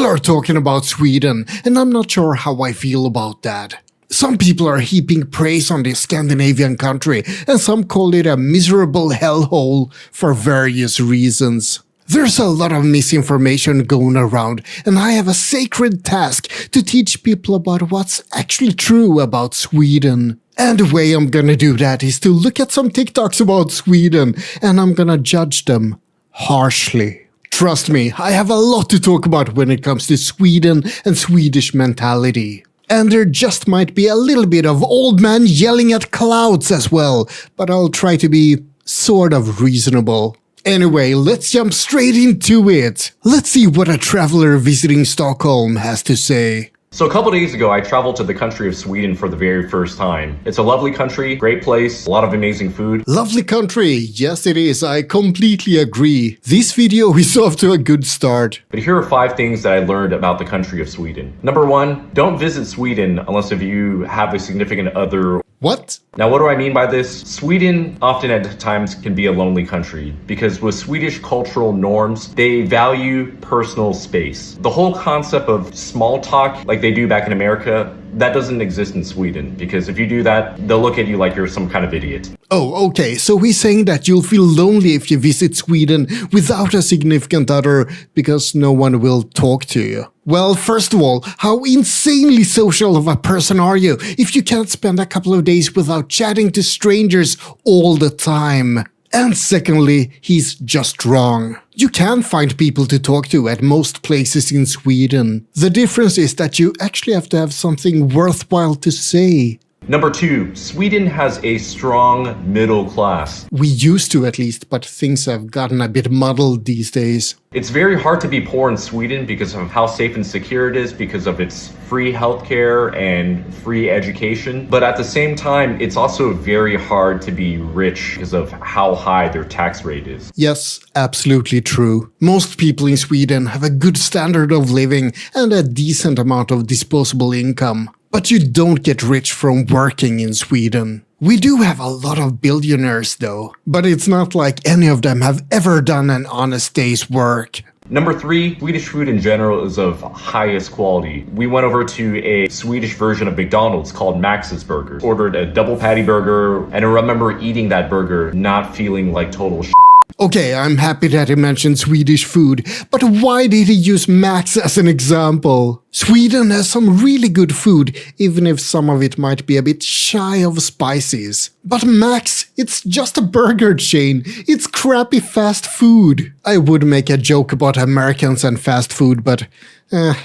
People are talking about Sweden, and I'm not sure how I feel about that. Some people are heaping praise on this Scandinavian country, and some call it a miserable hellhole for various reasons. There's a lot of misinformation going around, and I have a sacred task to teach people about what's actually true about Sweden. And the way I'm gonna do that is to look at some TikToks about Sweden, and I'm gonna judge them harshly. Trust me, I have a lot to talk about when it comes to Sweden and Swedish mentality. And there just might be a little bit of old man yelling at clouds as well, but I'll try to be sort of reasonable. Anyway, let's jump straight into it. Let's see what a traveler visiting Stockholm has to say. So a couple days ago, I traveled to the country of Sweden for the very first time. It's a lovely country, great place, a lot of amazing food. Lovely country, yes it is, I completely agree. This video is off to a good start. But here are 5 things that I learned about the country of Sweden. Number 1, don't visit Sweden unless if you have a significant other. What? Now, what do I mean by this? Sweden often at times can be a lonely country because with Swedish cultural norms, they value personal space. The whole concept of small talk like they do back in America, that doesn't exist in Sweden because if you do that, they'll look at you like you're some kind of idiot. Oh, okay, so he's saying that you'll feel lonely if you visit Sweden without a significant other because no one will talk to you. Well, first of all, how insanely social of a person are you if you can't spend a couple of days without chatting to strangers all the time? And secondly, he's just wrong. You can find people to talk to at most places in Sweden. The difference is that you actually have to have something worthwhile to say. Number 2, Sweden has a strong middle class. We used to at least, but things have gotten a bit muddled these days. It's very hard to be poor in Sweden because of how safe and secure it is, because of its free healthcare and free education. But at the same time, it's also very hard to be rich because of how high their tax rate is. Yes, absolutely true. Most people in Sweden have a good standard of living and a decent amount of disposable income. But you don't get rich from working in Sweden. We do have a lot of billionaires though, but it's not like any of them have ever done an honest day's work. Number 3, Swedish food in general is of highest quality. We went over to a Swedish version of McDonald's called Max's Burger. Ordered a double patty burger, and I remember eating that burger not feeling like total shit. Okay, I'm happy that he mentioned Swedish food, but why did he use Max as an example? Sweden has some really good food, even if some of it might be a bit shy of spices. But Max, it's just a burger chain. It's crappy fast food. I would make a joke about Americans and fast food, but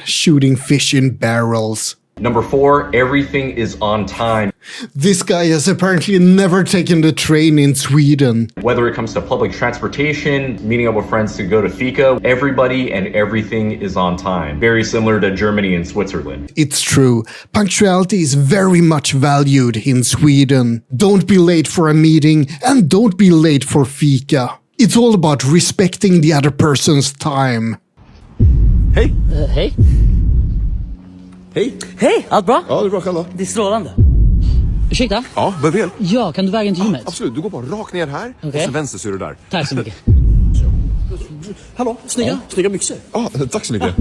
shooting fish in barrels. Number 4, everything is on time. This guy has apparently never taken the train in Sweden. Whether it comes to public transportation, meeting up with friends to go to fika, everybody and everything is on time. Very similar to Germany and Switzerland. It's true. Punctuality is very much valued in Sweden. Don't be late for a meeting and don't be late for fika. It's all about respecting the other person's time. Hej! Hej. Hej! Hej, allt bra? Ja, det är bra, själv då? Det är strålande. Ursäkta? Ja, vad vill? Ja, kan du vägen till gymmet? Absolut, du går bara rakt ner här och Okej. så vänster så är du där. Tack så mycket. Hallå? Snygga, snygga byxor. Ja, tack så mycket.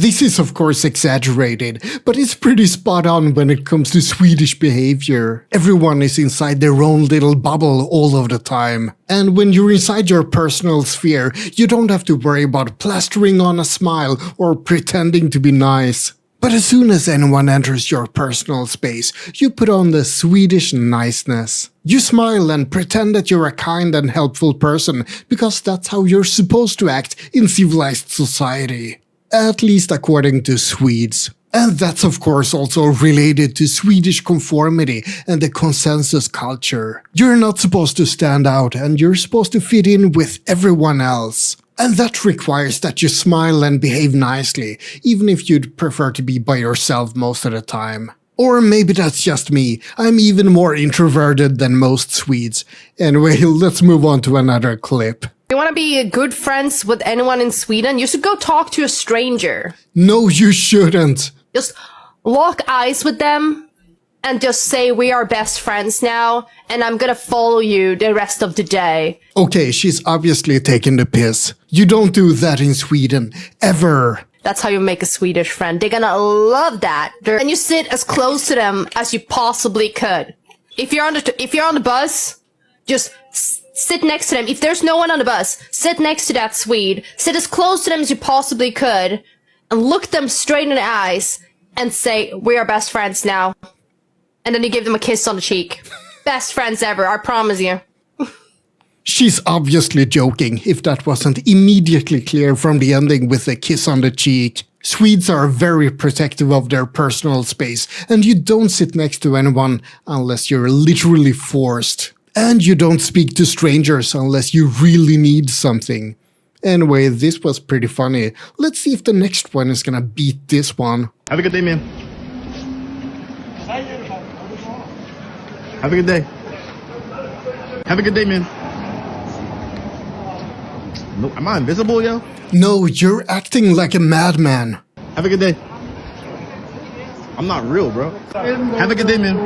This is of course exaggerated, but it's pretty spot on when it comes to Swedish behavior. Everyone is inside their own little bubble all of the time. And when you're inside your personal sphere, you don't have to worry about plastering on a smile or pretending to be nice. But as soon as anyone enters your personal space, you put on the Swedish niceness. You smile and pretend that you're a kind and helpful person, because that's how you're supposed to act in civilized society. At least according to Swedes. And that's of course also related to Swedish conformity and the consensus culture. You're not supposed to stand out and you're supposed to fit in with everyone else. And that requires that you smile and behave nicely, even if you'd prefer to be by yourself most of the time. Or maybe that's just me. I'm even more introverted than most Swedes. Anyway, let's move on to another clip. You want to be good friends with anyone in Sweden, you should go talk to a stranger. No, you shouldn't. Just lock eyes with them and just say we are best friends now and I'm gonna follow you the rest of the day. Okay, she's obviously taking the piss. You don't do that in Sweden. Ever. That's how you make a Swedish friend. They're gonna love that. And you sit as close to them as you possibly could. If you're on the bus, just sit next to them. If there's no one on the bus, sit next to that Swede. Sit as close to them as you possibly could, and look them straight in the eyes and say, "We are best friends now." And then you give them a kiss on the cheek. Best friends ever, I promise you. She's obviously joking, if that wasn't immediately clear from the ending with a kiss on the cheek. Swedes are very protective of their personal space, and you don't sit next to anyone unless you're literally forced. And you don't speak to strangers unless you really need something. Anyway, this was pretty funny. Let's see if the next one is gonna beat this one. Have a good day, man. Have a good day. Have a good day, man. No, am I invisible, yo? No, you're acting like a madman. Have a good day. I'm not real, bro. Have a good day, man.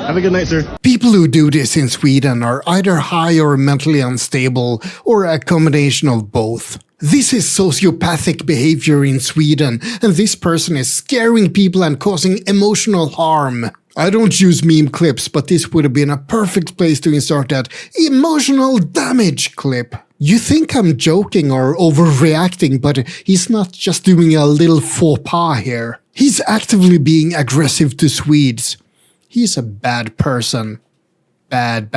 Have a good night, sir. People who do this in Sweden are either high or mentally unstable, or a combination of both. This is sociopathic behavior in Sweden, and this person is scaring people and causing emotional harm. I don't use meme clips, but this would have been a perfect place to insert that emotional damage clip. You think I'm joking or overreacting, but he's not just doing a little faux pas here. He's actively being aggressive to Swedes. He's a bad person. Bad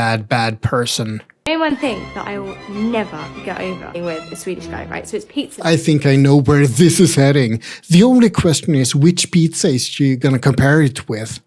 person. One thing that I will never get over with a Swedish guy, right? So it's pizza. I think I know where this is heading. The only question is, which pizza is she gonna compare it with?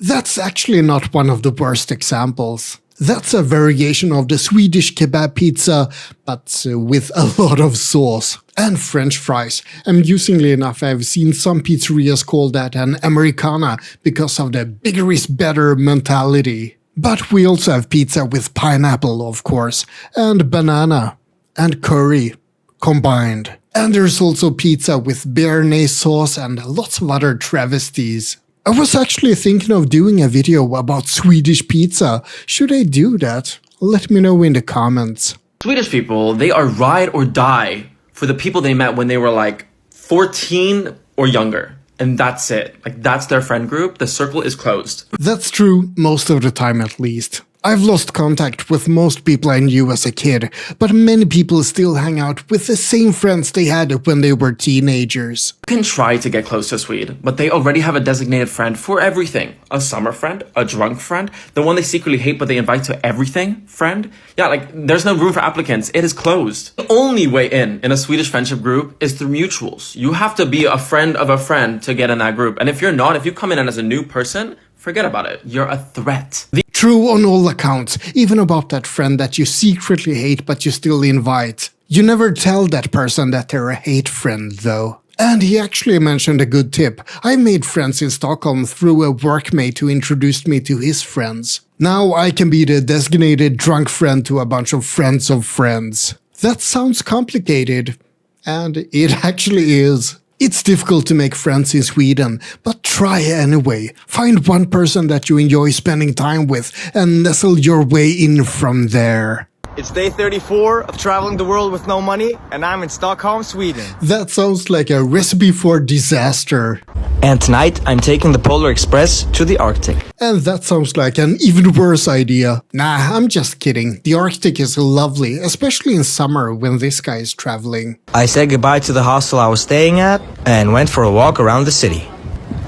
That's actually not one of the worst examples. That's a variation of the Swedish kebab pizza, but with a lot of sauce. And French fries. Amusingly enough, I've seen some pizzerias call that an Americana because of the bigger is better mentality. But we also have pizza with pineapple, of course, and banana, and curry, combined. And there's also pizza with béarnaise sauce and lots of other travesties. I was actually thinking of doing a video about Swedish pizza. Should I do that? Let me know in the comments. Swedish people, they are ride or die for the people they met when they were like 14 or younger. And that's it. Like, that's their friend group. The circle is closed. That's true, most of the time at least. I've lost contact with most people I knew as a kid, but many people still hang out with the same friends they had when they were teenagers. You can try to get close to a Swede, but they already have a designated friend for everything. A summer friend, a drunk friend, the one they secretly hate but they invite to everything friend. Yeah, like, there's no room for applicants. It is closed. The only way in a Swedish friendship group is through mutuals. You have to be a friend of a friend to get in that group. And if you're not, if you come in as a new person, forget about it. You're a threat. True on all accounts, even about that friend that you secretly hate but you still invite. You never tell that person that they're a hate friend, though. And he actually mentioned a good tip. I made friends in Stockholm through a workmate who introduced me to his friends. Now I can be the designated drunk friend to a bunch of friends. That sounds complicated. And it actually is. It's difficult to make friends in Sweden, but try anyway. Find one person that you enjoy spending time with and nestle your way in from there. It's day 34 of traveling the world with no money, and I'm in Stockholm, Sweden. That sounds like a recipe for disaster. And tonight, I'm taking the Polar Express to the Arctic. And that sounds like an even worse idea. Nah, I'm just kidding. The Arctic is lovely, especially in summer when this guy is traveling. I said goodbye to the hostel I was staying at and went for a walk around the city.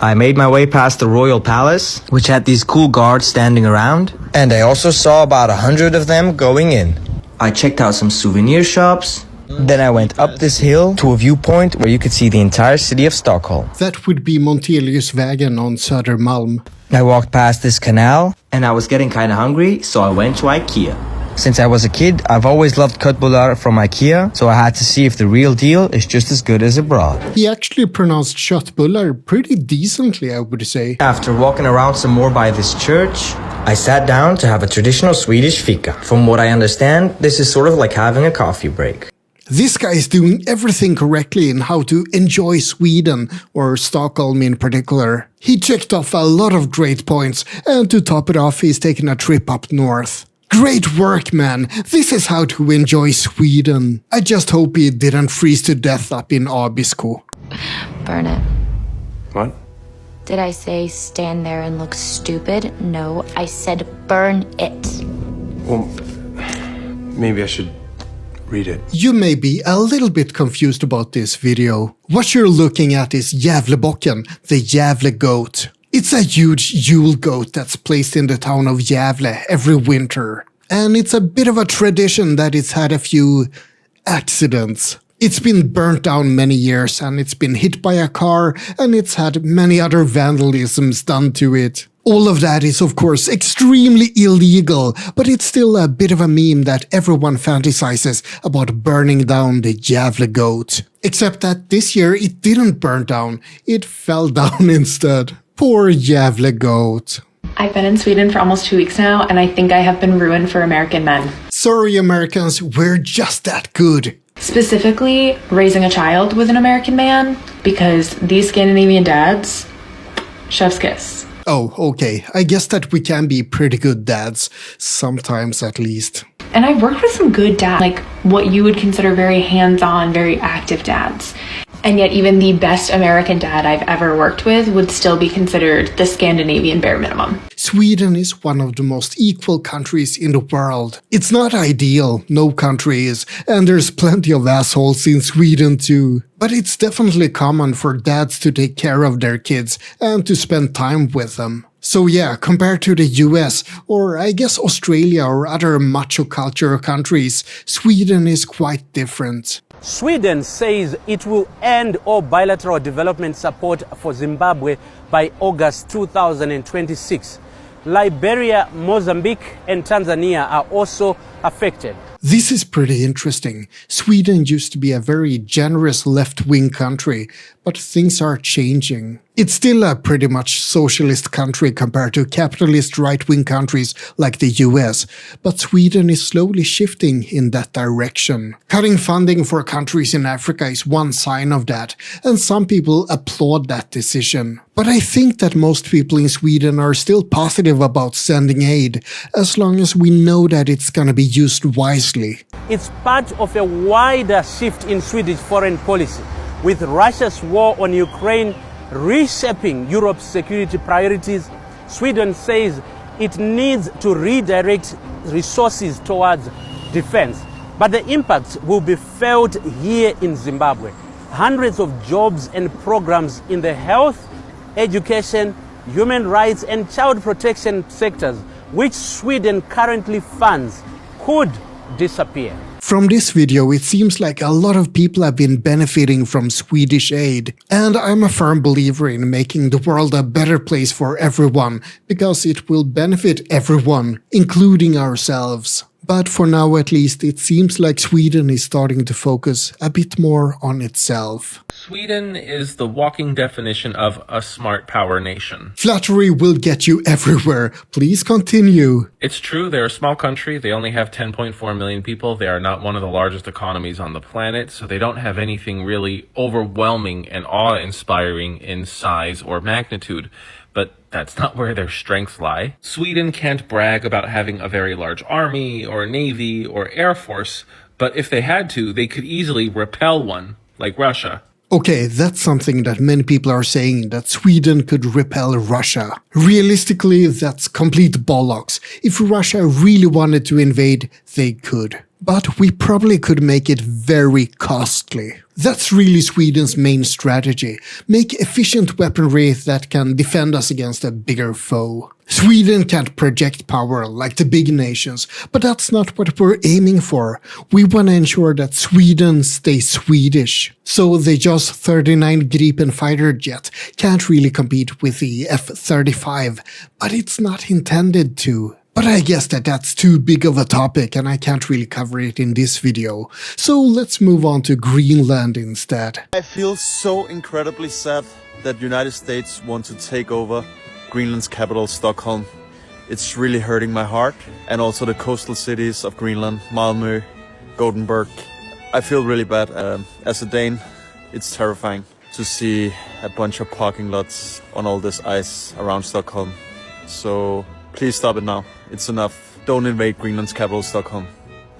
I made my way past the Royal Palace, which had these cool guards standing around, and I also saw about 100 of them going in. I checked out some souvenir shops. Then I went up this hill to a viewpoint where you could see the entire city of Stockholm. That would be Monteliusvägen on Södermalm. I walked past this canal, and I was getting kinda hungry, so I went to IKEA. Since I was a kid, I've always loved köttbullar from IKEA, so I had to see if the real deal is just as good as abroad. He actually pronounced köttbullar pretty decently, I would say. After walking around some more by this church, I sat down to have a traditional Swedish fika. From what I understand, this is sort of like having a coffee break. This guy is doing everything correctly in how to enjoy Sweden, or Stockholm in particular. He checked off a lot of great points, and to top it off, he's taken a trip up north. Great work, man. This is how to enjoy Sweden. I just hope he didn't freeze to death up in Abisko. Burn it. What? Did I say stand there and look stupid? No, I said burn it. Well, maybe I should read it. You may be a little bit confused about this video. What you're looking at is Gavlebocken, the Gavle goat. It's a huge Yule goat that's placed in the town of Gavle every winter. And it's a bit of a tradition that it's had a few accidents. It's been burnt down many years, and it's been hit by a car, and it's had many other vandalisms done to it. All of that is of course extremely illegal, but it's still a bit of a meme that everyone fantasizes about burning down the Gavle goat. Except that this year it didn't burn down, it fell down instead. Poor Gavle goat. I've been in Sweden for almost 2 weeks now, and I think I have been ruined for American men. Sorry Americans, we're just that good. Specifically, raising a child with an American man, because these Scandinavian dads, chef's kiss. Oh, okay. I guess that we can be pretty good dads. Sometimes at least. And I've worked with some good dads, like what you would consider very hands-on, very active dads. And yet even the best American dad I've ever worked with would still be considered the Scandinavian bare minimum. Sweden is one of the most equal countries in the world. It's not ideal, no country is, and there's plenty of assholes in Sweden too. But it's definitely common for dads to take care of their kids and to spend time with them. So yeah, compared to the US, or I guess Australia or other macho culture countries, Sweden is quite different. Sweden says it will end all bilateral development support for Zimbabwe by August 2026. Liberia, Mozambique, and Tanzania are also affected. This is pretty interesting. Sweden used to be a very generous left-wing country, but things are changing. It's still a pretty much socialist country compared to capitalist right-wing countries like the US, but Sweden is slowly shifting in that direction. Cutting funding for countries in Africa is one sign of that, and some people applaud that decision. But I think that most people in Sweden are still positive about sending aid, as long as we know that it's gonna be used wisely. It's part of a wider shift in Swedish foreign policy, with Russia's war on Ukraine reshaping Europe's security priorities. Sweden says it needs to redirect resources towards defense, but the impact will be felt here in Zimbabwe. Hundreds of jobs and programs in the health, education, human rights and child protection sectors, which Sweden currently funds, could disappear. From this video, it seems like a lot of people have been benefiting from Swedish aid, and I'm a firm believer in making the world a better place for everyone, because it will benefit everyone, including ourselves. But for now at least, it seems like Sweden is starting to focus a bit more on itself. Sweden is the walking definition of a smart power nation. Flattery will get you everywhere. Please continue. It's true, they're a small country. They only have 10.4 million people. They are not one of the largest economies on the planet, so they don't have anything really overwhelming and awe-inspiring in size or magnitude. But that's not where their strengths lie. Sweden can't brag about having a very large army or navy or air force, but if they had to, they could easily repel one, like Russia. Okay, that's something that many people are saying, that Sweden could repel Russia. Realistically, that's complete bollocks. If Russia really wanted to invade, they could. But we probably could make it very costly. That's really Sweden's main strategy. Make efficient weaponry that can defend us against a bigger foe. Sweden can't project power like the big nations, but that's not what we're aiming for. We want to ensure that Sweden stays Swedish. So the JAS 39 Gripen fighter jet can't really compete with the F-35, but it's not intended to. But I guess that's too big of a topic and I can't really cover it in this video. So let's move on to Greenland instead. I feel so incredibly sad that the United States want to take over Greenland's capital, Stockholm. It's really hurting my heart. And also the coastal cities of Greenland, Malmö, Gothenburg. I feel really bad. As a Dane, it's terrifying to see a bunch of parking lots on all this ice around Stockholm. So please stop it now. It's enough. don't invade Greenland's capital, Stockholm.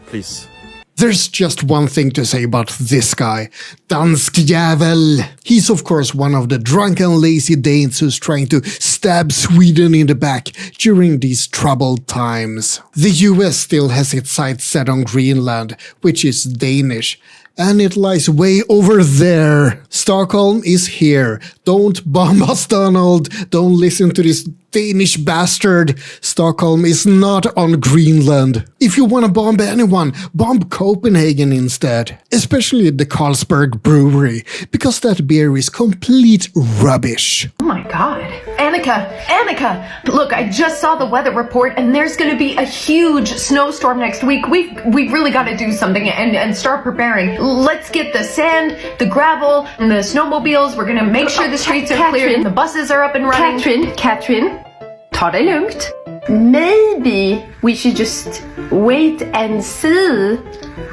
Please. There's just one thing to say about this guy, Dansk Gavle. He's of course one of the drunken lazy Danes who's trying to stab Sweden in the back during these troubled times. The US still has its sights set on Greenland, which is Danish, and it lies way over there. Stockholm is here. Don't bomb us, Donald. Don't listen to this Danish bastard. Stockholm is not on Greenland. If you want to bomb anyone, bomb Copenhagen instead. Especially the Carlsberg Brewery, because that beer is complete rubbish. Oh my god. Annika! Look, I just saw the weather report and there's gonna be a huge snowstorm next week. We've really got to do something and start preparing. Let's get the sand, the gravel, and the snowmobiles. We're gonna make sure the streets are clear and the buses are up and running. Catherine, ta dig lugnt. Maybe we should just wait and see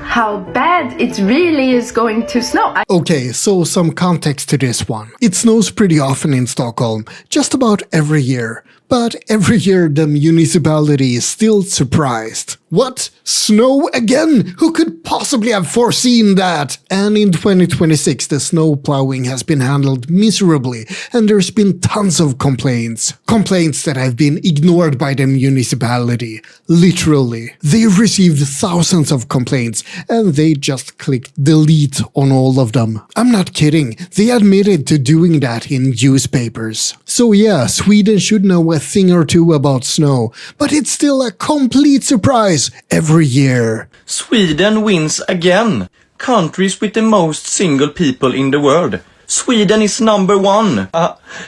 how bad it really is going to snow. Okay, so some context to this one. It snows pretty often in Stockholm, just about every year. But every year the municipality is still surprised. What? Snow again? Who could possibly have foreseen that? And in 2026 the snow plowing has been handled miserably and there's been tons of complaints. Complaints that have been ignored by the municipality. Literally. They received thousands of complaints and they just clicked delete on all of them. I'm not kidding. They admitted to doing that in newspapers. So yeah, Sweden should know a thing or two about snow, but it's still a complete surprise every year. Sweden wins again. Countries with the most single people in the world. Sweden is number 1.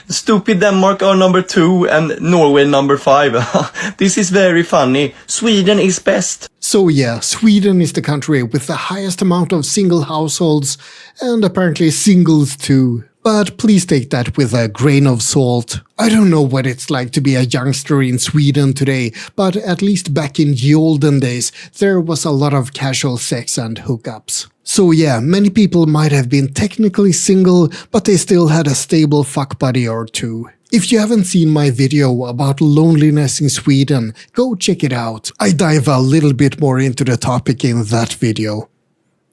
Stupid Denmark are number 2 and Norway number 5. This is very funny. Sweden is best. So yeah, Sweden is the country with the highest amount of single households and apparently singles too. But please take that with a grain of salt. I don't know what it's like to be a youngster in Sweden today, but at least back in the olden days, there was a lot of casual sex and hookups. So yeah, many people might have been technically single, but they still had a stable fuck buddy or two. If you haven't seen my video about loneliness in Sweden, go check it out. I dive a little bit more into the topic in that video.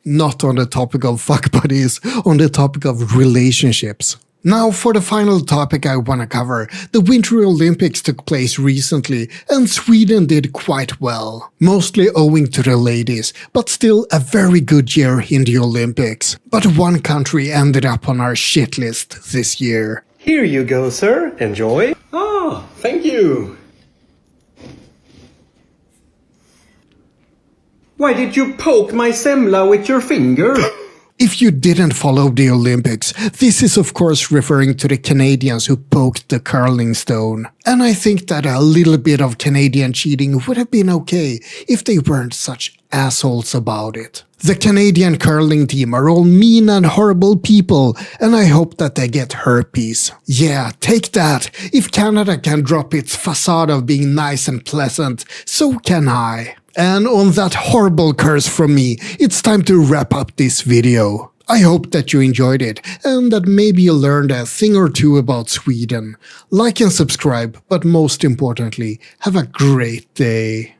Not on the topic of fuck buddies, on the topic of relationships. Now for the final topic I want to cover. The Winter Olympics took place recently and Sweden did quite well. Mostly owing to the ladies, but still a very good year in the Olympics. But one country ended up on our shit list this year. Here you go, sir. Enjoy. Oh, thank you. Why did you poke my semla with your finger? If you didn't follow the Olympics, this is of course referring to the Canadians who poked the curling stone. And I think that a little bit of Canadian cheating would have been okay if they weren't such assholes about it. The Canadian curling team are all mean and horrible people, and I hope that they get herpes. Yeah, take that. If Canada can drop its facade of being nice and pleasant, so can I. And on that horrible curse from me, it's time to wrap up this video. I hope that you enjoyed it, and that maybe you learned a thing or two about Sweden. Like and subscribe, but most importantly, have a great day.